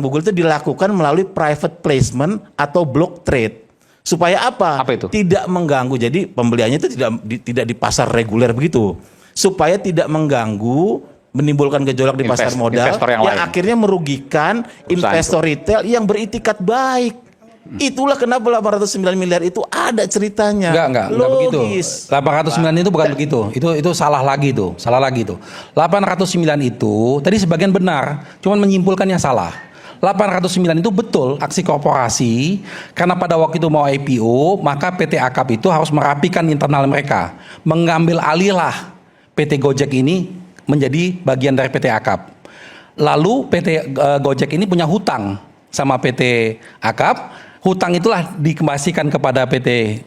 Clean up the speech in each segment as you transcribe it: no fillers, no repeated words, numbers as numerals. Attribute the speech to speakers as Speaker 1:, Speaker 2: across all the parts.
Speaker 1: Google itu dilakukan melalui private placement atau block trade. Supaya apa?
Speaker 2: Apa itu?
Speaker 1: Tidak mengganggu. Jadi pembeliannya itu tidak di pasar reguler begitu. Supaya tidak mengganggu, menimbulkan gejolak di pasar modal yang akhirnya merugikan investor retail yang beritikat baik. Itulah kenapa 809 miliar itu ada ceritanya.
Speaker 3: Enggak begitu. 809 itu bukan begitu. Itu salah lagi itu. 809 itu tadi sebagian benar, cuman menyimpulkannya salah. 809 itu betul aksi korporasi karena pada waktu itu mau IPO, maka PT Akap itu harus merapikan internal mereka, mengambil alihlah PT Gojek ini menjadi bagian dari PT Akap. Lalu PT Gojek ini punya hutang sama PT Akap. Hutang itulah dikembalikan kepada PT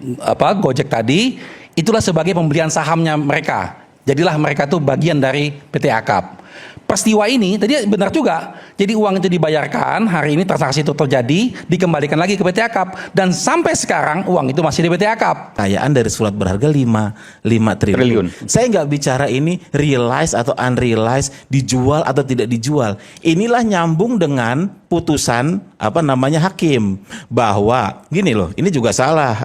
Speaker 3: Gojek tadi, itulah sebagai pembelian sahamnya mereka. Jadilah mereka tuh bagian dari PT Akap. Peristiwa ini tadi benar juga. Jadi uang itu dibayarkan, hari ini transaksi itu terjadi, dikembalikan lagi ke PT Akap dan sampai sekarang uang itu masih di PT Akap.
Speaker 1: Kekayaan dari surat berharga 5 triliun. Saya nggak bicara ini realized atau unrealized, dijual atau tidak dijual. Inilah nyambung dengan putusan hakim bahwa gini loh, ini juga salah.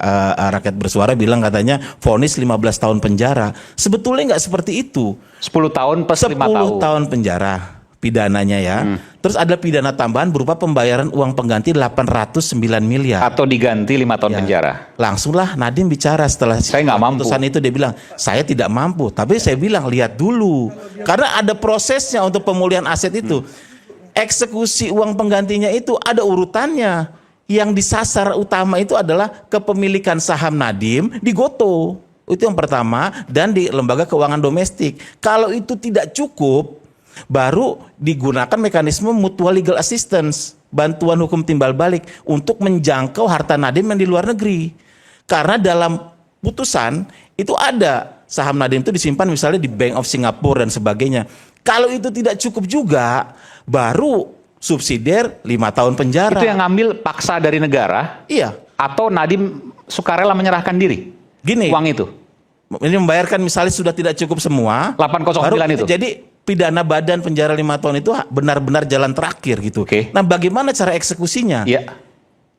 Speaker 1: Rakyat Bersuara bilang katanya vonis 15 tahun penjara. Sebetulnya nggak seperti itu.
Speaker 2: 10 tahun plus 5 tahun.
Speaker 1: 10 tahun penjara pidananya ya. Terus ada pidana tambahan berupa pembayaran uang pengganti 809 miliar.
Speaker 2: Atau diganti 5 tahun penjara.
Speaker 1: Langsunglah Nadiem bicara setelah
Speaker 2: saya nggak mampu.
Speaker 1: Putusan itu dia bilang, saya tidak mampu. Tapi saya bilang lihat dulu. Karena ada prosesnya untuk pemulihan aset itu. Eksekusi uang penggantinya itu ada urutannya. Yang disasar utama itu adalah kepemilikan saham Nadiem di Gotoh. Itu yang pertama, dan di lembaga keuangan domestik. Kalau itu tidak cukup, baru digunakan mekanisme mutual legal assistance, bantuan hukum timbal balik untuk menjangkau harta Nadiem yang di luar negeri. Karena dalam putusan itu ada saham Nadiem itu disimpan misalnya di Bank of Singapore dan sebagainya. Kalau itu tidak cukup juga, baru subsidiar 5 tahun penjara.
Speaker 2: Itu yang ngambil paksa dari negara?
Speaker 1: Iya.
Speaker 2: Atau Nadiem sukarela menyerahkan diri?
Speaker 1: Gini,
Speaker 2: uang itu
Speaker 1: ini membayarkan misalnya sudah tidak cukup semua
Speaker 2: 809
Speaker 1: baru,
Speaker 2: itu.
Speaker 1: Jadi pidana badan penjara 5 tahun itu benar-benar jalan terakhir gitu. Nah, bagaimana cara eksekusinya?
Speaker 2: Ya.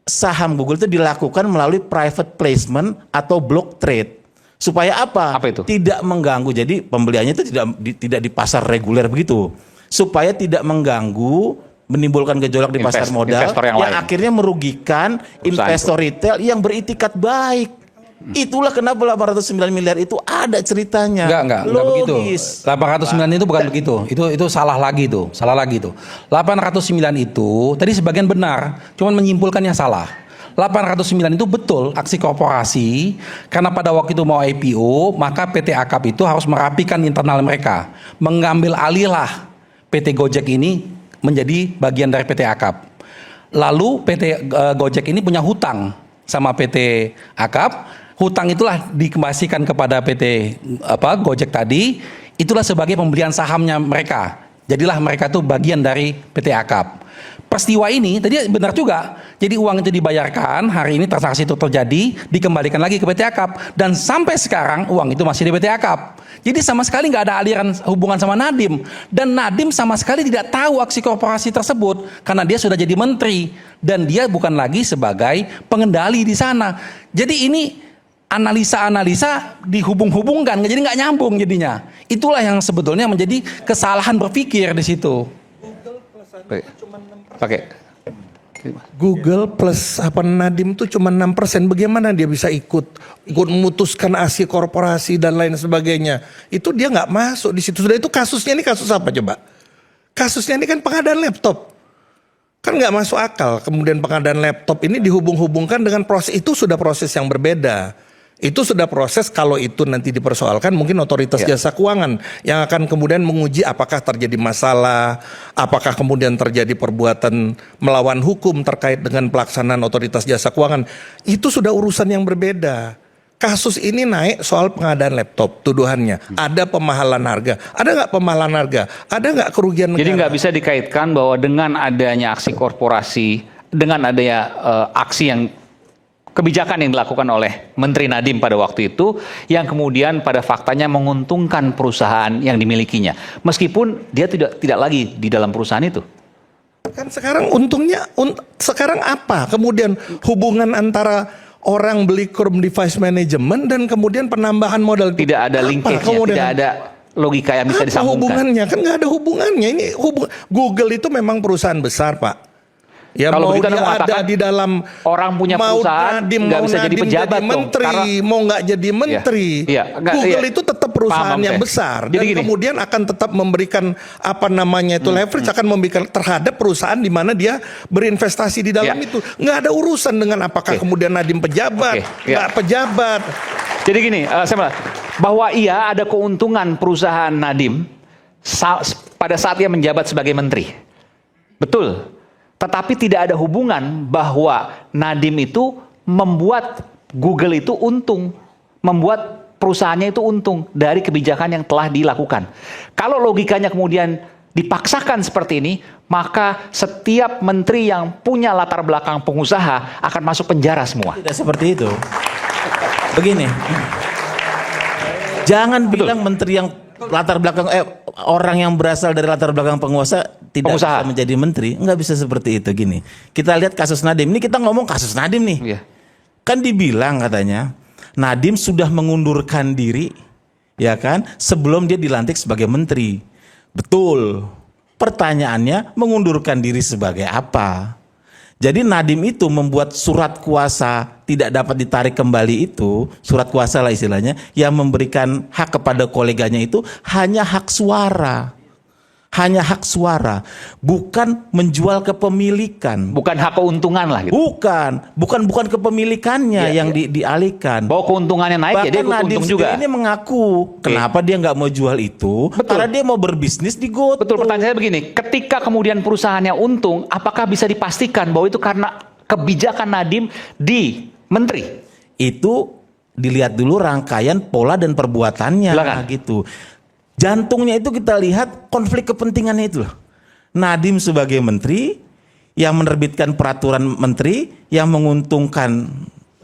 Speaker 1: Saham Google itu dilakukan melalui private placement atau block trade. Supaya apa?
Speaker 2: Apa itu?
Speaker 1: Tidak mengganggu. Jadi pembeliannya itu tidak di pasar reguler begitu. Supaya tidak mengganggu, menimbulkan gejolak di pasar modal yang akhirnya merugikan investor retail yang beritikat baik. Itulah kenapa 809 miliar itu ada ceritanya.
Speaker 3: Enggak begitu. 809 itu bukan begitu. Itu salah lagi itu. 809 itu tadi sebagian benar, cuman menyimpulkannya salah. 809 itu betul aksi korporasi karena pada waktu itu mau IPO, maka PT Akap itu harus merapikan internal mereka, mengambil alihlah PT Gojek ini menjadi bagian dari PT Akap. Lalu PT Gojek ini punya hutang sama PT Akap. Hutang itulah dikembalikan kepada PT Gojek tadi, itulah sebagai pembelian sahamnya mereka. Jadilah mereka tuh bagian dari PT Akap. Peristiwa ini tadi benar juga. Jadi uang itu dibayarkan, hari ini transaksi itu terjadi, dikembalikan lagi ke PT Akap dan sampai sekarang uang itu masih di PT Akap. Jadi sama sekali nggak ada aliran hubungan sama Nadiem, dan Nadiem sama sekali tidak tahu aksi korporasi tersebut karena dia sudah jadi menteri dan dia bukan lagi sebagai pengendali di sana. Jadi ini analisa dihubung-hubungkan, jadi nggak nyambung jadinya. Itulah yang sebetulnya menjadi kesalahan berpikir di situ.
Speaker 4: Google plus Nadiem itu cuma 6%. Bagaimana dia bisa ikut memutuskan aksi korporasi dan lain sebagainya? Itu dia nggak masuk di situ. Sudah itu kasusnya ini kasus apa coba? Kasusnya ini kan pengadaan laptop. Kan nggak masuk akal. Kemudian pengadaan laptop ini dihubung-hubungkan dengan proses, itu sudah proses yang berbeda. Itu sudah proses, kalau itu nanti dipersoalkan mungkin otoritas jasa keuangan yang akan kemudian menguji apakah terjadi masalah, apakah kemudian terjadi perbuatan melawan hukum terkait dengan pelaksanaan otoritas jasa keuangan. Itu sudah urusan yang berbeda. Kasus ini naik soal pengadaan laptop, tuduhannya ada pemahalan harga. Ada nggak pemahalan harga? Ada nggak kerugian negara?
Speaker 2: Jadi nggak bisa dikaitkan bahwa dengan adanya aksi korporasi, dengan adanya aksi yang kebijakan yang dilakukan oleh Menteri Nadiem pada waktu itu, yang kemudian pada faktanya menguntungkan perusahaan yang dimilikinya, meskipun dia tidak lagi di dalam perusahaan itu.
Speaker 4: kan sekarang untungnya sekarang apa? Kemudian hubungan antara orang beli Chrome device management dan kemudian penambahan modal itu
Speaker 2: Tidak ada
Speaker 4: apa
Speaker 2: linkage-nya,
Speaker 4: kemudian?
Speaker 2: tidak ada logika yang bisa
Speaker 4: Apa
Speaker 2: disambungkan.
Speaker 4: hubungannya? Kan nggak ada hubungannya. Ini Google itu memang perusahaan besar, Pak. Ya
Speaker 2: Kalau
Speaker 4: mau
Speaker 2: begitu
Speaker 4: dia
Speaker 2: Anda
Speaker 4: ada
Speaker 2: mengatakan
Speaker 4: di dalam
Speaker 2: orang punya
Speaker 4: mau
Speaker 2: perusahaan
Speaker 4: Nadiem,
Speaker 2: nggak
Speaker 4: mau
Speaker 2: bisa jadi
Speaker 4: Nadiem
Speaker 2: pejabat dong,
Speaker 4: menteri,
Speaker 2: karena-
Speaker 4: mau nggak jadi menteri.
Speaker 2: Iya, enggak,
Speaker 4: Google
Speaker 2: iya.
Speaker 4: itu tetap perusahaan
Speaker 2: Paham,
Speaker 4: yang
Speaker 2: saya.
Speaker 4: besar
Speaker 2: Jadi
Speaker 4: dan
Speaker 2: gini.
Speaker 4: kemudian akan tetap memberikan apa namanya itu leverage akan memberikan terhadap perusahaan di mana dia berinvestasi di dalam
Speaker 2: Iya.
Speaker 4: itu. Nggak ada urusan dengan apakah
Speaker 2: Oke.
Speaker 4: kemudian Nadiem pejabat,
Speaker 2: Oke, iya.
Speaker 4: nggak pejabat.
Speaker 2: Jadi gini, saya bilang, bahwa iya ada keuntungan perusahaan Nadiem pada saat ia menjabat sebagai menteri. Betul. Tetapi tidak ada hubungan bahwa Nadiem itu membuat Google itu untung, membuat perusahaannya itu untung dari kebijakan yang telah dilakukan. Kalau logikanya kemudian dipaksakan seperti ini, maka setiap menteri yang punya latar belakang pengusaha akan masuk penjara semua.
Speaker 1: Tidak seperti itu. Begini. Jangan bilang menteri yang latar belakang orang yang berasal dari latar belakang penguasa tidak
Speaker 2: Pengusaha.
Speaker 1: bisa menjadi menteri. Nggak bisa seperti itu. Gini. Kita lihat kasus Nadiem. Ini kita ngomong kasus Nadiem nih.
Speaker 2: Iya.
Speaker 1: Kan dibilang katanya Nadiem sudah mengundurkan diri, ya kan, sebelum dia dilantik sebagai menteri. Betul. Pertanyaannya, mengundurkan diri sebagai apa? Jadi Nadiem itu membuat surat kuasa tidak dapat ditarik kembali itu, surat kuasa lah istilahnya, yang memberikan hak kepada koleganya itu hanya hak suara. Hanya hak suara, bukan menjual kepemilikan.
Speaker 2: Bukan hak keuntungan lah gitu.
Speaker 1: Bukan kepemilikannya yang dialihkan.
Speaker 2: Bahwa keuntungannya naik ya dia
Speaker 1: Bahkan
Speaker 2: ikut
Speaker 1: Nadiem
Speaker 2: untung juga.
Speaker 1: sendiri ini mengaku kenapa dia nggak mau jual itu,
Speaker 2: Betul.
Speaker 1: karena dia mau berbisnis di GoTo.
Speaker 2: Betul, pertanyaan saya begini, ketika kemudian perusahaannya untung, apakah bisa dipastikan bahwa itu karena kebijakan Nadiem di menteri?
Speaker 1: Itu dilihat dulu rangkaian pola dan perbuatannya.
Speaker 2: Silakan.
Speaker 1: Gitu. Jantungnya itu kita lihat konflik kepentingannya itu loh. Nadiem sebagai menteri yang menerbitkan peraturan menteri yang menguntungkan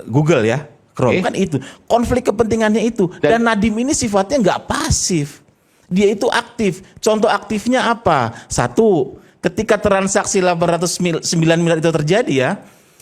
Speaker 1: Google ya, Chrome.
Speaker 2: Oke.
Speaker 1: Kan itu konflik kepentingannya itu. Dan Nadiem ini sifatnya nggak pasif, dia itu aktif. Contoh aktifnya apa? Satu, ketika transaksi 809 miliar itu terjadi ya,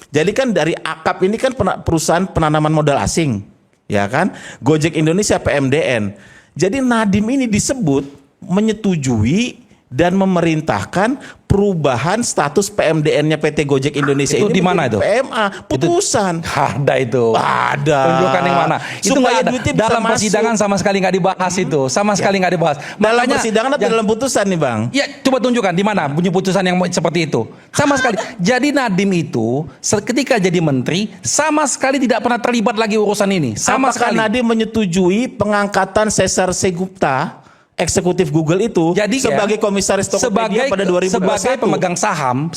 Speaker 1: jadi kan dari AKAP ini kan perusahaan penanaman modal asing, ya kan, Gojek Indonesia PMDN. Jadi Nadiem ini disebut menyetujui dan memerintahkan perubahan status PMDN-nya PT Gojek Indonesia
Speaker 3: Itu
Speaker 1: ini
Speaker 3: di mana
Speaker 1: menjadi
Speaker 3: itu?
Speaker 1: PMA, putusan.
Speaker 3: Ada itu.
Speaker 1: Ada.
Speaker 3: Tunjukkan yang mana? Itu nggak
Speaker 1: Supaya
Speaker 3: ada.
Speaker 1: duitnya bisa
Speaker 3: Dalam
Speaker 1: masuk.
Speaker 3: persidangan sama sekali nggak dibahas itu. Sama sekali nggak dibahas.
Speaker 1: Dalam
Speaker 3: Makanya-
Speaker 1: persidangan atau dalam putusan nih Bang?
Speaker 3: Ya, coba tunjukkan di mana bunyi putusan yang seperti itu. Sama sekali. Jadi Nadiem itu ketika jadi menteri sama sekali tidak pernah terlibat lagi urusan ini. Sama
Speaker 1: Apakah
Speaker 3: sekali.
Speaker 1: Nadiem menyetujui pengangkatan Cesar Segupta, eksekutif Google itu,
Speaker 3: Jadi
Speaker 1: sebagai
Speaker 3: ya,
Speaker 1: komisaris Tokopedia pada 2021?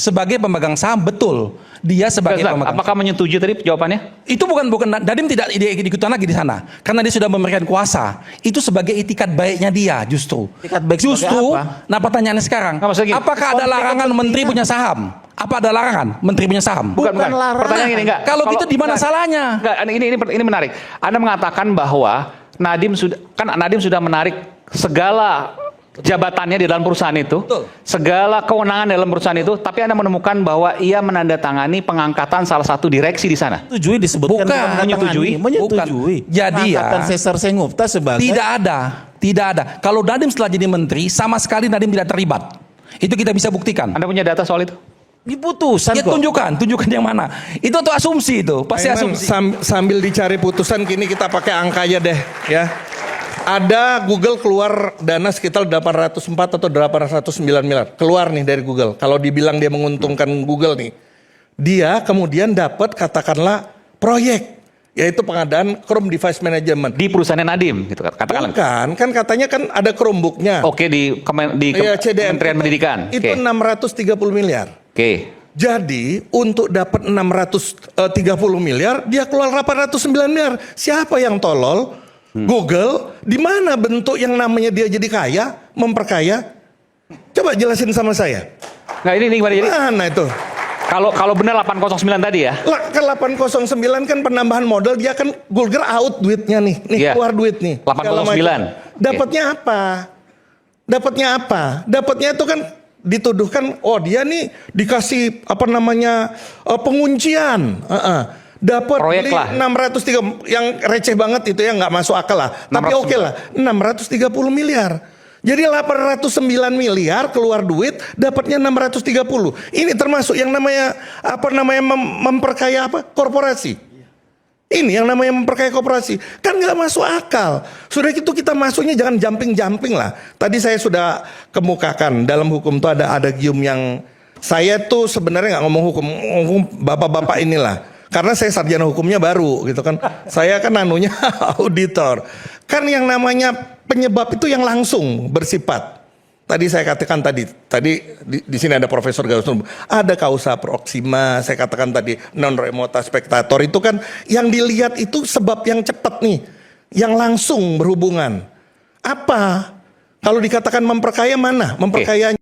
Speaker 3: sebagai pemegang saham betul. Dia sebagai
Speaker 2: Sebentar,
Speaker 3: pemegang.
Speaker 2: apakah menyetujui tadi jawabannya?
Speaker 3: Itu bukan Nadiem tidak diikutan lagi di sana karena dia sudah memberikan kuasa. Itu sebagai itikat baiknya dia justru.
Speaker 1: Itikat baik sebagai
Speaker 3: Justru.
Speaker 1: apa?
Speaker 3: Nah pertanyaannya sekarang,
Speaker 2: Nggak, maksudnya gini,
Speaker 3: apakah ada
Speaker 1: konflik
Speaker 3: larangan
Speaker 1: kepentingan.
Speaker 3: menteri punya saham? Apa ada larangan menteri punya saham?
Speaker 1: Bukan larangan.
Speaker 2: Pertanyaan gini enggak.
Speaker 3: Kalau gitu di mana salahnya?
Speaker 2: Enggak, ini menarik. Anda mengatakan bahwa Nadiem sudah menarik segala jabatannya di dalam perusahaan itu,
Speaker 3: Betul.
Speaker 2: segala kewenangan dalam perusahaan itu, tapi Anda menemukan bahwa ia menandatangani pengangkatan salah satu direksi di sana.
Speaker 1: Menyetujui disebutkan
Speaker 3: Bukan.
Speaker 1: menandatangani. Menyetujui.
Speaker 3: Bukan. Jadi ya,
Speaker 1: Pengangkatan Cesar Segupta sebagai
Speaker 3: Tidak ada. Kalau Nadiem setelah jadi menteri, sama sekali Nadiem tidak terlibat. Itu kita bisa buktikan.
Speaker 2: Anda punya data soal itu?
Speaker 1: di putusan
Speaker 3: Ya
Speaker 1: kok.
Speaker 3: tunjukkan yang mana. Itu tuh asumsi itu, pasti
Speaker 4: Aiman,
Speaker 3: asumsi.
Speaker 4: sambil dicari putusan kini kita pakai angkanya deh ya. Ada Google keluar dana sekitar 804 atau 809 miliar. Keluar nih dari Google. Kalau dibilang dia menguntungkan Google nih. Dia kemudian dapat katakanlah proyek. Yaitu pengadaan Chrome Device Management.
Speaker 2: Di perusahaannya Nadiem gitu katakanlah.
Speaker 4: Bukan, kan katanya kan ada Chromebooknya.
Speaker 2: Oke, di
Speaker 4: Iya, CDM.
Speaker 2: Kementerian Pendidikan.
Speaker 4: Itu
Speaker 2: Oke.
Speaker 4: 630 miliar.
Speaker 2: Oke.
Speaker 4: Jadi untuk dapat 630 miliar, dia keluar 809 miliar. Siapa yang tolol? Google. Di mana bentuk yang namanya dia jadi kaya, memperkaya? Coba jelasin sama saya.
Speaker 2: Nah ini gimana jadi?
Speaker 4: Mana itu?
Speaker 2: Kalau benar 809 tadi ya.
Speaker 4: Ke 809 kan penambahan modal, dia kan Google out duitnya nih. Nih
Speaker 2: Iya.
Speaker 4: keluar duit nih.
Speaker 2: 809.
Speaker 4: Segala macam. Dapatnya apa? Dapatnya apa? Dapatnya itu kan dituduhkan, oh dia nih dikasih apa namanya penguncian, dapat
Speaker 2: Proyek
Speaker 4: beli
Speaker 2: lah.
Speaker 4: 603 yang receh banget itu ya, nggak masuk akal lah. Tapi
Speaker 2: 600
Speaker 4: oke lah, 630 miliar. Jadi 809 miliar keluar duit, dapatnya 630. Ini termasuk yang namanya apa namanya memperkaya apa? Korporasi. Ini yang namanya memperkaya korporasi. Kan nggak masuk akal. Sudah gitu kita masuknya jangan jumping-jumping lah. Tadi saya sudah kemukakan dalam hukum itu ada adagium yang saya tuh sebenarnya nggak ngomong hukum bapak-bapak inilah. Karena saya sarjana hukumnya baru gitu kan. Saya kan anunya auditor. Kan yang namanya penyebab itu yang langsung bersifat. Tadi saya katakan tadi di sini ada Profesor Gauss, ada causa proxima, saya katakan tadi non remota spectator, itu kan yang dilihat itu sebab yang cepat nih, yang langsung berhubungan. Apa? Kalau dikatakan memperkaya mana? Memperkayanya